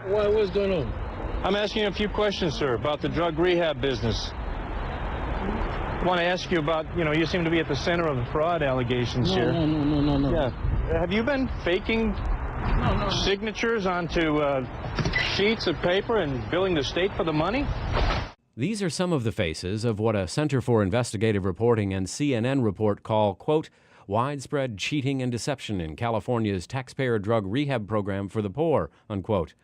What's going on? I'm asking you a few questions, sir, about the drug rehab business. I want to ask you about, you seem to be at the center of the fraud allegations here. No. Yeah. Have you been faking No. signatures onto sheets of paper and billing the state for the money? These are some of the faces of what a Center for Investigative Reporting and CNN report call, quote, widespread cheating and deception in California's taxpayer drug rehab program for the poor, unquote.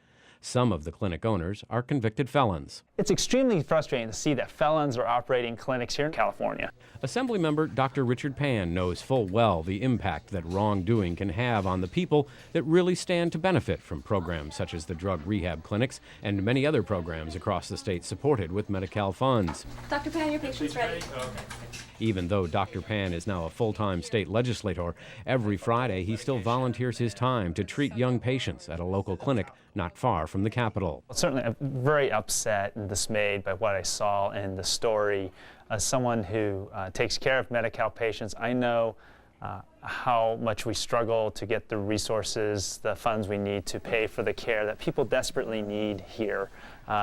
Some of the clinic owners are convicted felons. It's extremely frustrating to see that felons are operating clinics here in California. Assemblymember Dr. Richard Pan knows full well the impact that wrongdoing can have on the people that really stand to benefit from programs such as the drug rehab clinics and many other programs across the state supported with Medi-Cal funds. Dr. Pan, your patient's ready. Even though Dr. Pan is now a full-time state legislator, every Friday he still volunteers his time to treat young patients at a local clinic not far from the Capitol. Certainly, I'm very upset and dismayed by what I saw in the story. As someone who takes care of Medi-Cal patients, I know how much we struggle to get the resources, the funds we need to pay for the care that people desperately need here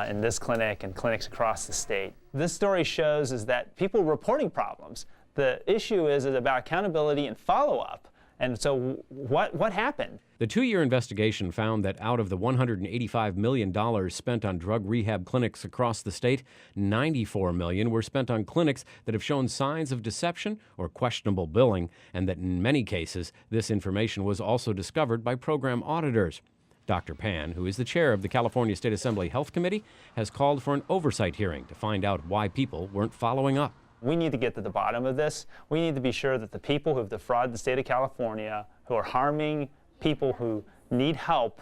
in this clinic and clinics across the state. This story shows is that people reporting problems. The issue is about accountability and follow-up. And so what happened? The 2-year investigation found that out of the $185 million spent on drug rehab clinics across the state, $94 million were spent on clinics that have shown signs of deception or questionable billing, and that in many cases, this information was also discovered by program auditors. Dr. Pan, who is the chair of the California State Assembly Health Committee, has called for an oversight hearing to find out why people weren't following up. We need to get to the bottom of this. We need to be sure that the people who have defrauded the state of California, who are harming people who need help,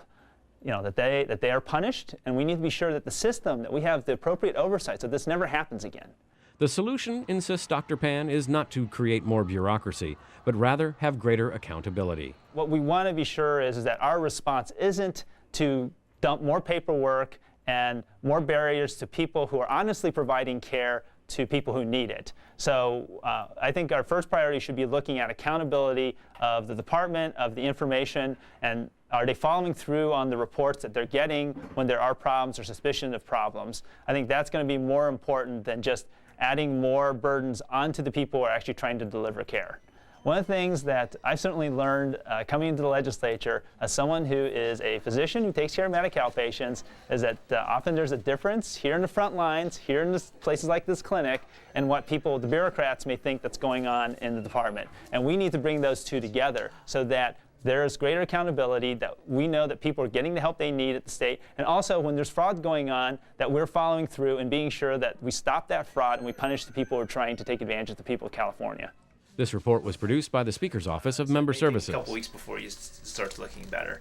that they are punished, and we need to be sure that the system, that we have the appropriate oversight so this never happens again. The solution, insists Dr. Pan, is not to create more bureaucracy, but rather have greater accountability. What we want to be sure is that our response isn't to dump more paperwork and more barriers to people who are honestly providing care to people who need it. So I think our first priority should be looking at accountability of the department, of the information, and are they following through on the reports that they're getting when there are problems or suspicion of problems. I think that's going to be more important than just adding more burdens onto the people who are actually trying to deliver care. One of the things that I've certainly learned coming into the legislature as someone who is a physician who takes care of Medi-Cal patients is that often there's a difference here in the front lines, here in places like this clinic, and what people, the bureaucrats, may think that's going on in the department. And we need to bring those two together so that there is greater accountability, that we know that people are getting the help they need at the state, and also when there's fraud going on, that we're following through and being sure that we stop that fraud and we punish the people who are trying to take advantage of the people of California. This report was produced by the Speaker's Office of Member Services. A couple weeks before you start looking better.